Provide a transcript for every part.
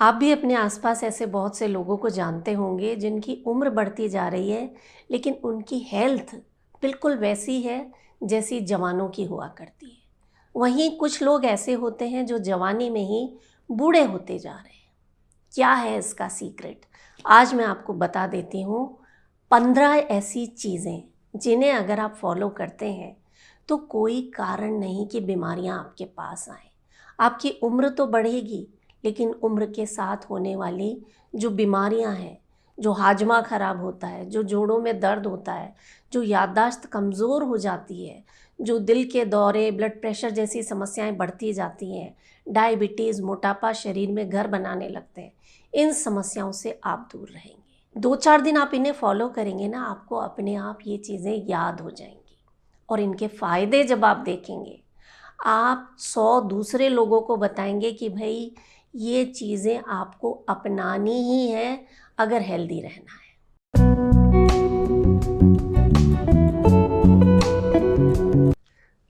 आप भी अपने आसपास ऐसे बहुत से लोगों को जानते होंगे जिनकी उम्र बढ़ती जा रही है, लेकिन उनकी हेल्थ बिल्कुल वैसी है जैसी जवानों की हुआ करती है। वहीं कुछ लोग ऐसे होते हैं जो जवानी में ही बूढ़े होते जा रहे हैं। क्या है इसका सीक्रेट? आज मैं आपको बता देती हूँ 15 ऐसी चीज़ें जिन्हें अगर आप फॉलो करते हैं तो कोई कारण नहीं कि बीमारियाँ आपके पास आएँ। आपकी उम्र तो बढ़ेगी, लेकिन उम्र के साथ होने वाली जो बीमारियां हैं, जो हाजमा ख़राब होता है, जो जोड़ों में दर्द होता है, जो याददाश्त कमज़ोर हो जाती है, जो दिल के दौरे, ब्लड प्रेशर जैसी समस्याएं बढ़ती जाती हैं, डायबिटीज़, मोटापा शरीर में घर बनाने लगते हैं, इन समस्याओं से आप दूर रहेंगे। 2-4 दिन आप इन्हें फॉलो करेंगे ना, आपको अपने आप ये चीज़ें याद हो जाएंगी और इनके फ़ायदे जब आप देखेंगे, आप 100 दूसरे लोगों को बताएंगे कि भाई ये चीज़ें आपको अपनानी ही है अगर हेल्दी रहना है।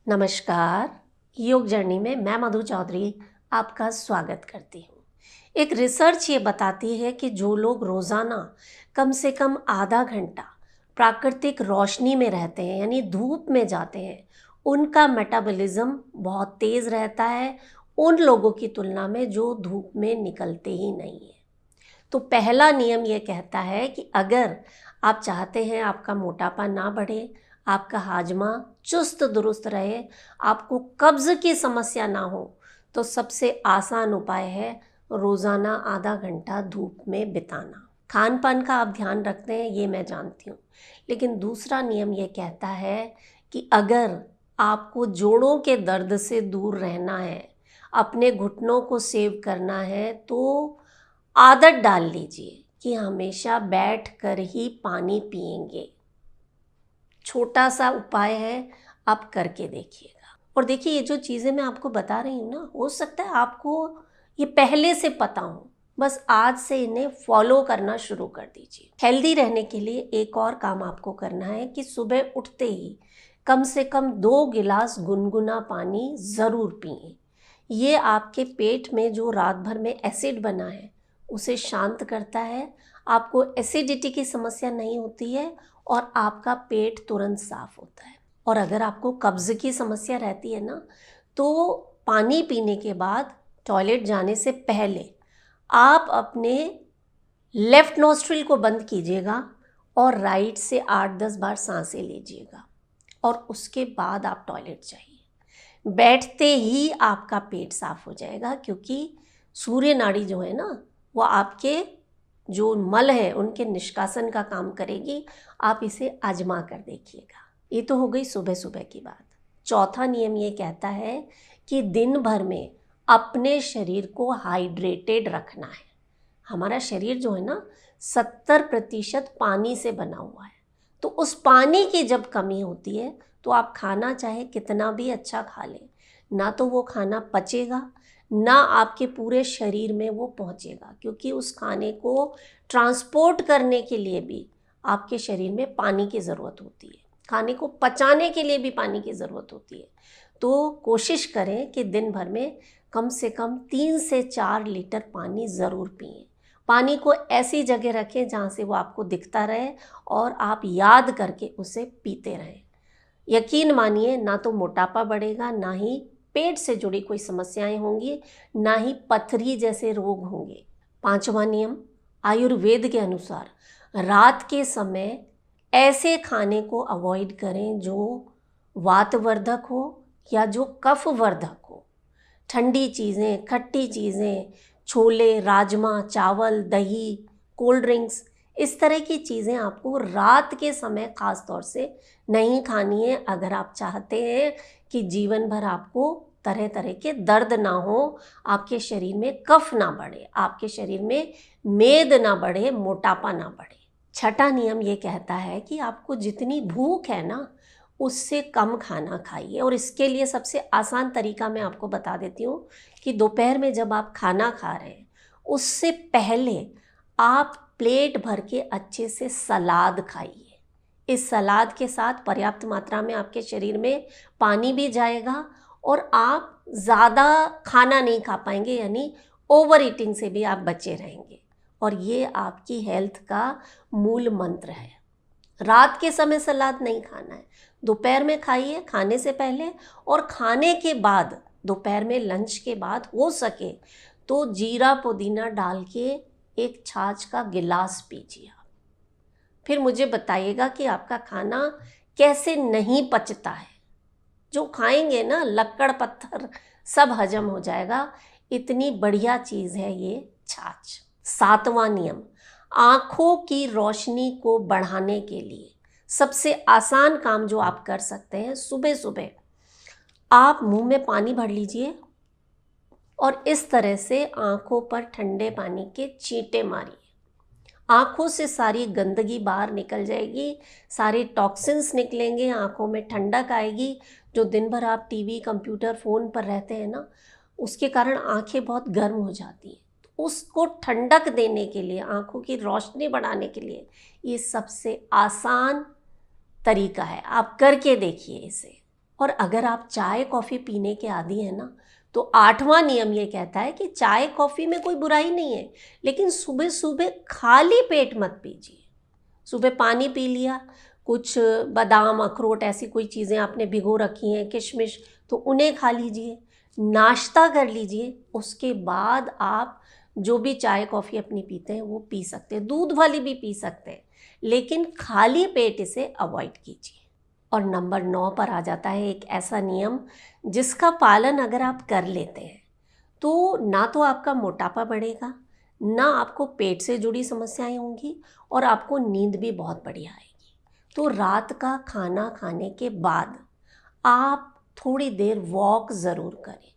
नमस्कार, योग जर्नी में मैं मधु चौधरी आपका स्वागत करती हूँ। एक रिसर्च ये बताती है कि जो लोग रोज़ाना कम से कम आधा घंटा प्राकृतिक रोशनी में रहते हैं, यानी धूप में जाते हैं, उनका मेटाबॉलिज्म बहुत तेज़ रहता है उन लोगों की तुलना में जो धूप में निकलते ही नहीं है। तो पहला नियम ये कहता है कि अगर आप चाहते हैं आपका मोटापा ना बढ़े, आपका हाजमा चुस्त दुरुस्त रहे, आपको कब्ज़ की समस्या ना हो, तो सबसे आसान उपाय है रोज़ाना आधा घंटा धूप में बिताना। खान पान का आप ध्यान रखते हैं ये मैं जानती हूँ, लेकिन दूसरा नियम ये कहता है कि अगर आपको जोड़ों के दर्द से दूर रहना है, अपने घुटनों को सेव करना है, तो आदत डाल लीजिए कि हमेशा बैठ कर ही पानी पिएंगे। छोटा सा उपाय है, आप करके देखिएगा। और देखिए, ये जो चीज़ें मैं आपको बता रही हूँ ना, हो सकता है आपको ये पहले से पता हो, बस आज से इन्हें फॉलो करना शुरू कर दीजिए। हेल्दी रहने के लिए एक और काम आपको करना है कि सुबह उठते ही कम से कम 2 गिलास गुनगुना पानी ज़रूर पिएं। ये आपके पेट में जो रात भर में एसिड बना है उसे शांत करता है, आपको एसिडिटी की समस्या नहीं होती है और आपका पेट तुरंत साफ होता है। और अगर आपको कब्ज़ की समस्या रहती है ना, तो पानी पीने के बाद टॉयलेट जाने से पहले आप अपने लेफ़्ट नॉस्ट्रिल को बंद कीजिएगा और राइट से 8-10 बार सांसें लीजिएगा और उसके बाद आप टॉयलेट जाइए। बैठते ही आपका पेट साफ हो जाएगा, क्योंकि सूर्य नाड़ी जो है ना, वो आपके जो मल है उनके निष्कासन का काम करेगी। आप इसे आजमा कर देखिएगा। ये तो हो गई सुबह सुबह की बात। चौथा नियम ये कहता है कि दिन भर में अपने शरीर को हाइड्रेटेड रखना है। हमारा शरीर जो है ना 70% पानी से बना हुआ है, तो उस पानी की जब कमी होती है तो आप खाना चाहे कितना भी अच्छा खा लें, ना तो वो खाना पचेगा, ना आपके पूरे शरीर में वो पहुंचेगा, क्योंकि उस खाने को ट्रांसपोर्ट करने के लिए भी आपके शरीर में पानी की ज़रूरत होती है, खाने को पचाने के लिए भी पानी की ज़रूरत होती है। तो कोशिश करें कि दिन भर में कम से कम 3 से 4 लीटर पानी ज़रूर पिएं। पानी को ऐसी जगह रखें जहाँ से वो आपको दिखता रहे और आप याद करके उसे पीते रहें। यकीन मानिए, ना तो मोटापा बढ़ेगा, ना ही पेट से जुड़ी कोई समस्याएं होंगी, ना ही पथरी जैसे रोग होंगे। 5वां नियम, आयुर्वेद के अनुसार रात के समय ऐसे खाने को अवॉइड करें जो वातवर्धक हो या जो कफवर्धक हो। ठंडी चीज़ें, खट्टी चीज़ें, छोले, राजमा, चावल, दही, कोल्ड ड्रिंक्स, इस तरह की चीज़ें आपको रात के समय ख़ास तौर से नहीं खानी है अगर आप चाहते हैं कि जीवन भर आपको तरह तरह के दर्द ना हो, आपके शरीर में कफ ना बढ़े, आपके शरीर में मेद ना बढ़े, मोटापा ना बढ़े। छठा नियम ये कहता है कि आपको जितनी भूख है ना, उससे कम खाना खाइए। और इसके लिए सबसे आसान तरीका मैं आपको बता देती हूँ कि दोपहर में जब आप खाना खा रहे हैं, उससे पहले आप प्लेट भर के अच्छे से सलाद खाइए। इस सलाद के साथ पर्याप्त मात्रा में आपके शरीर में पानी भी जाएगा और आप ज़्यादा खाना नहीं खा पाएंगे, यानी ओवर ईटिंग से भी आप बचे रहेंगे। और ये आपकी हेल्थ का मूल मंत्र है। रात के समय सलाद नहीं खाना है, दोपहर में खाइए खाने से पहले, और खाने के बाद दोपहर में लंच के बाद हो सके तो जीरा पुदीना डाल के एक छाछ का गिलास पीजिए आप। फिर मुझे बताइएगा कि आपका खाना कैसे नहीं पचता है। जो खाएंगे ना लक्कड़ पत्थर सब हजम हो जाएगा, इतनी बढ़िया चीज़ है ये छाछ। 7वां नियम, आँखों की रोशनी को बढ़ाने के लिए सबसे आसान काम जो आप कर सकते हैं, सुबह सुबह आप मुंह में पानी भर लीजिए और इस तरह से आँखों पर ठंडे पानी के छींटे मारिए। आँखों से सारी गंदगी बाहर निकल जाएगी, सारे टॉक्सिन्स निकलेंगे, आँखों में ठंडक आएगी। जो दिन भर आप टीवी कंप्यूटर फ़ोन पर रहते हैं ना, उसके कारण आँखें बहुत गर्म हो जाती हैं। तो उसको ठंडक देने के लिए, आँखों की रोशनी बढ़ाने के लिए ये सबसे आसान तरीका है। आप करके देखिए इसे। और अगर आप चाय कॉफ़ी पीने के आदी हैं ना, तो 8वां नियम ये कहता है कि चाय कॉफ़ी में कोई बुराई नहीं है, लेकिन सुबह सुबह खाली पेट मत पीजिए। सुबह पानी पी लिया, कुछ बादाम अखरोट ऐसी कोई चीज़ें आपने भिगो रखी हैं, किशमिश, तो उन्हें खा लीजिए, नाश्ता कर लीजिए। उसके बाद आप जो भी चाय कॉफ़ी अपनी पीते हैं वो पी सकते हैं, दूध वाली भी पी सकते हैं, लेकिन खाली पेट इसे अवॉइड कीजिए। और नंबर 9 पर आ जाता है एक ऐसा नियम जिसका पालन अगर आप कर लेते हैं तो ना तो आपका मोटापा बढ़ेगा, ना आपको पेट से जुड़ी समस्याएं होंगी, और आपको नींद भी बहुत बढ़िया आएगी। तो रात का खाना खाने के बाद आप थोड़ी देर वॉक ज़रूर करें।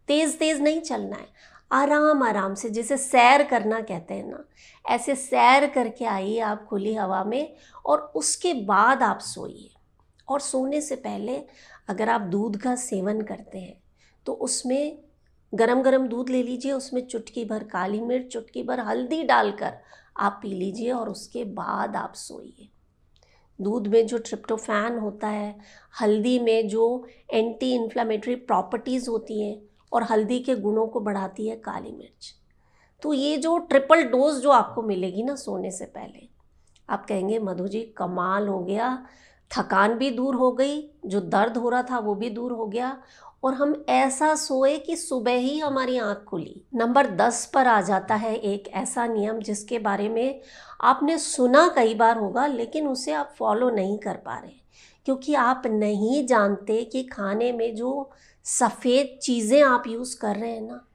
तेज़ तेज़ नहीं चलना है, आराम आराम से, जिसे सैर करना कहते हैं ना, ऐसे सैर करके आइए आप खुली हवा में, और उसके बाद आप सोइए। और सोने से पहले अगर आप दूध का सेवन करते हैं तो उसमें गरम गरम दूध ले लीजिए, उसमें चुटकी भर काली मिर्च, चुटकी भर हल्दी डालकर आप पी लीजिए और उसके बाद आप सोइए। दूध में जो ट्रिप्टोफैन होता है, हल्दी में जो एंटी इन्फ्लामेटरी प्रॉपर्टीज़ होती हैं, और हल्दी के गुणों को बढ़ाती है काली मिर्च। तो ये जो ट्रिपल डोज जो आपको मिलेगी ना सोने से पहले, आप कहेंगे मधु जी कमाल हो गया, थकान भी दूर हो गई, जो दर्द हो रहा था वो भी दूर हो गया, और हम ऐसा सोए कि सुबह ही हमारी आँख खुली। नंबर 10 पर आ जाता है एक ऐसा नियम जिसके बारे में आपने सुना कई बार होगा, लेकिन उसे आप फॉलो नहीं कर पा रहे, क्योंकि आप नहीं जानते कि खाने में जो सफ़ेद चीज़ें आप यूज़ कर रहे हैं ना,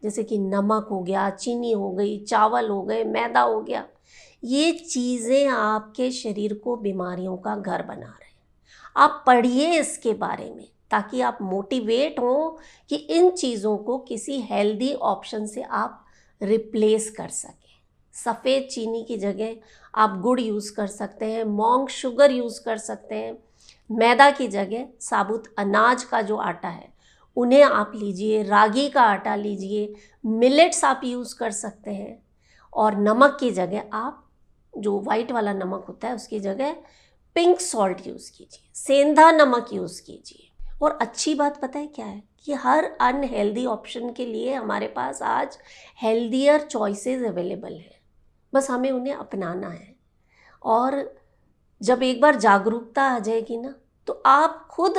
जैसे कि नमक हो गया, चीनी हो गई, चावल हो गए, मैदा हो गया, ये चीज़ें आपके शरीर को बीमारियों का घर बना रहे हैं। आप पढ़िए इसके बारे में ताकि आप मोटिवेट हों कि इन चीज़ों को किसी हेल्दी ऑप्शन से आप रिप्लेस कर सकें। सफ़ेद चीनी की जगह आप गुड़ यूज़ कर सकते हैं, मोंग शुगर यूज़ कर सकते हैं, मैदा की जगह साबुत अनाज का जो आटा है उन्हें आप लीजिए, रागी का आटा लीजिए, मिलेट्स आप यूज़ कर सकते हैं, और नमक की जगह आप जो वाइट वाला नमक होता है उसकी जगह पिंक सॉल्ट यूज़ कीजिए, सेंधा नमक यूज़ कीजिए। और अच्छी बात पता है क्या है कि हर अनहेल्दी ऑप्शन के लिए हमारे पास आज हेल्दियर चॉइसेस अवेलेबल हैं, बस हमें उन्हें अपनाना है। और जब एक बार जागरूकता आ जाएगी ना, तो आप खुद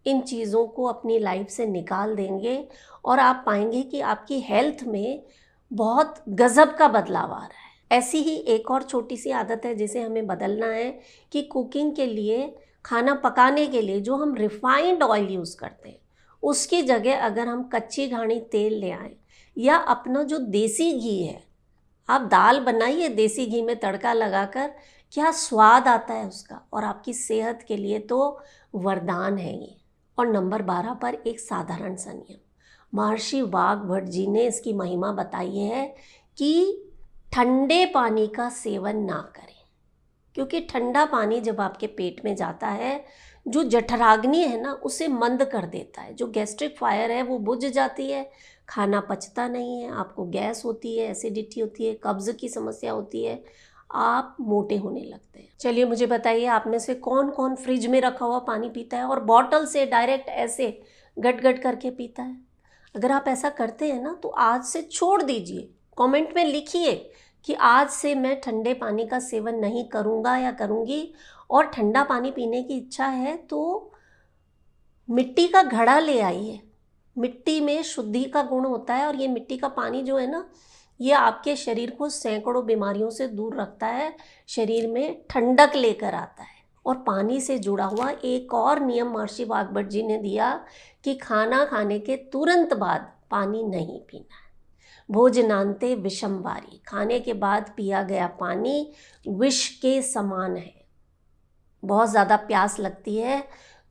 इन चीज़ों को अपनी लाइफ से निकाल देंगे, और आप पाएंगे कि आपकी हेल्थ में बहुत गज़ब का बदलाव आ रहा है। ऐसी ही एक और छोटी सी आदत है जिसे हमें बदलना है कि कुकिंग के लिए, खाना पकाने के लिए जो हम रिफाइंड ऑयल यूज़ करते हैं उसकी जगह अगर हम कच्ची घानी तेल ले आएँ, या अपना जो देसी घी है, आप दाल बनाइए देसी घी में तड़का लगाकर, क्या स्वाद आता है उसका, और आपकी सेहत के लिए तो वरदान है ये। और नंबर 12 पर एक साधारण सा नियम, महर्षि वाग्भट जी ने इसकी महिमा बताई है कि ठंडे पानी का सेवन ना करें, क्योंकि ठंडा पानी जब आपके पेट में जाता है, जो जठराग्नि है ना उसे मंद कर देता है, जो गैस्ट्रिक फायर है वो बुझ जाती है, खाना पचता नहीं है, आपको गैस होती है, एसिडिटी होती है, कब्ज़ की समस्या होती है, आप मोटे होने लगते हैं। चलिए मुझे बताइए, आप में से कौन कौन फ्रिज में रखा हुआ पानी पीता है और बॉटल से डायरेक्ट ऐसे गट गट करके पीता है? अगर आप ऐसा करते हैं ना तो आज से छोड़ दीजिए, कमेंट में लिखिए कि आज से मैं ठंडे पानी का सेवन नहीं करूँगा या करूँगी, और ठंडा पानी पीने की इच्छा है तो मिट्टी का घड़ा ले आइए। मिट्टी में शुद्धि का गुण होता है और ये मिट्टी का पानी जो है ना, ये आपके शरीर को सैकड़ों बीमारियों से दूर रखता है, शरीर में ठंडक लेकर आता है। और पानी से जुड़ा हुआ एक और नियम महर्षि वाग्भट जी ने दिया कि खाना खाने के तुरंत बाद पानी नहीं पीना है। भोजनान्ते विषम वारी, खाने के बाद पिया गया पानी विष के समान है। बहुत ज़्यादा प्यास लगती है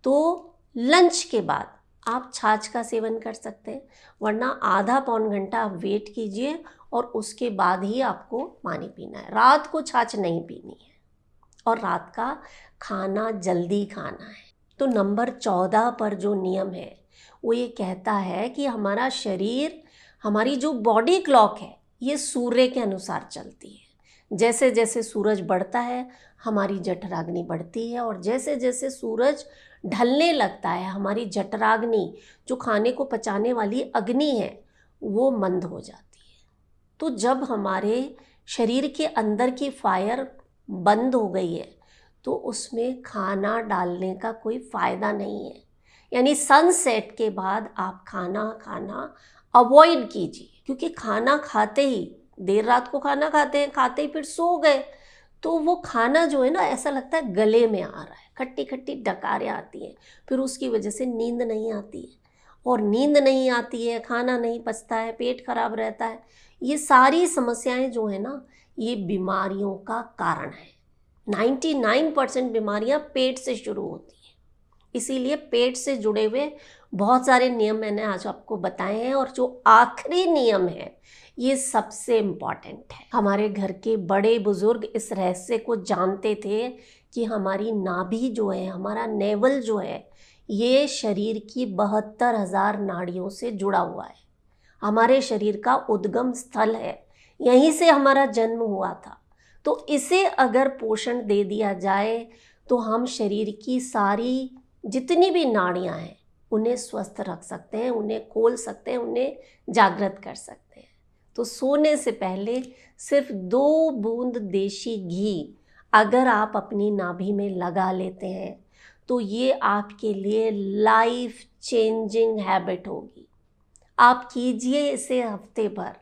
तो लंच के बाद आप छाछ का सेवन कर सकते हैं, वरना आधा पौन घंटा आप वेट कीजिए और उसके बाद ही आपको पानी पीना है। रात को छाछ नहीं पीनी है और रात का खाना जल्दी खाना है। तो नंबर 14 पर जो नियम है वो ये कहता है कि हमारा शरीर, हमारी जो बॉडी क्लॉक है, ये सूर्य के अनुसार चलती है। जैसे जैसे सूरज बढ़ता है हमारी जठराग्नि बढ़ती है, और जैसे जैसे सूरज ढलने लगता है हमारी जठराग्नि, जो खाने को पचाने वाली अग्नि है, वो मंद हो जाती है। तो जब हमारे शरीर के अंदर की फायर बंद हो गई है तो उसमें खाना डालने का कोई फ़ायदा नहीं है। यानी सनसेट के बाद आप खाना अवॉइड कीजिए, क्योंकि खाना खाते ही, देर रात को खाना खाते हैं, खाते ही फिर सो गए, तो वो खाना जो है ना ऐसा लगता है गले में आ रहा है, खट्टी खट्टी डकारें आती हैं, फिर उसकी वजह से नींद नहीं आती है, और नींद नहीं आती है, खाना नहीं पचता है, पेट खराब रहता है। ये सारी समस्याएं जो है ना, ये बीमारियों का कारण है। 99% बीमारियां पेट से शुरू होती हैं। इसीलिए पेट से जुड़े हुए बहुत सारे नियम मैंने आज आपको बताए हैं, और जो आखिरी नियम है ये सबसे इम्पॉर्टेंट है। हमारे घर के बड़े बुजुर्ग इस रहस्य को जानते थे कि हमारी नाभि जो है, हमारा नेवल जो है, ये शरीर की 72,000 नाड़ियों से जुड़ा हुआ है। हमारे शरीर का उद्गम स्थल है, यहीं से हमारा जन्म हुआ था। तो इसे अगर पोषण दे दिया जाए तो हम शरीर की सारी जितनी भी नाड़ियां हैं उन्हें स्वस्थ रख सकते हैं, उन्हें खोल सकते हैं, उन्हें जागृत कर सकते हैं। तो सोने से पहले सिर्फ 2 बूंद देशी घी अगर आप अपनी नाभि में लगा लेते हैं तो ये आपके लिए लाइफ चेंजिंग हैबिट होगी। आप कीजिए इसे हफ्ते भर,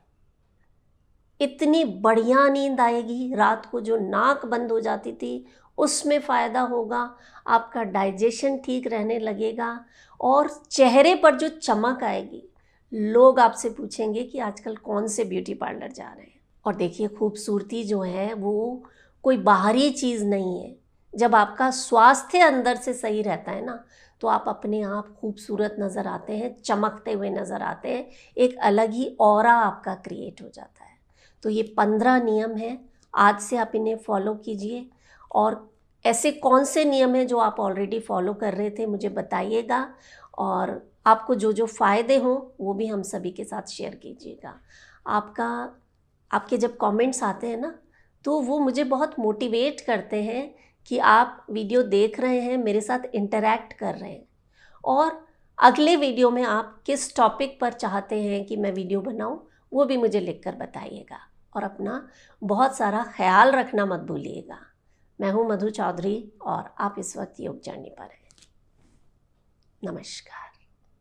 इतनी बढ़िया नींद आएगी। रात को जो नाक बंद हो जाती थी उसमें फ़ायदा होगा, आपका डाइजेशन ठीक रहने लगेगा, और चेहरे पर जो चमक आएगी, लोग आपसे पूछेंगे कि आजकल कौन से ब्यूटी पार्लर जा रहे हैं। और देखिए, खूबसूरती जो है वो कोई बाहरी चीज़ नहीं है। जब आपका स्वास्थ्य अंदर से सही रहता है ना, तो आप अपने आप खूबसूरत नज़र आते हैं, चमकते हुए नज़र आते हैं, एक अलग ही ऑरा आपका क्रिएट हो जाता है। तो ये 15 नियम हैं, आज से आप इन्हें फॉलो कीजिए। और ऐसे कौन से नियम हैं जो आप ऑलरेडी फॉलो कर रहे थे, मुझे बताइएगा, और आपको जो जो फ़ायदे हों वो भी हम सभी के साथ शेयर कीजिएगा। आपके जब कमेंट्स आते हैं ना, तो वो मुझे बहुत मोटिवेट करते हैं कि आप वीडियो देख रहे हैं, मेरे साथ इंटरैक्ट कर रहे हैं, और अगले वीडियो में आप किस टॉपिक पर चाहते हैं कि मैं वीडियो बनाऊं, वो भी मुझे लिखकर बताइएगा। और अपना बहुत सारा ख्याल रखना मत भूलिएगा। मैं हूँ मधु चौधरी और आप इस वक्त योग जर्नी पर हैं। नमस्कार।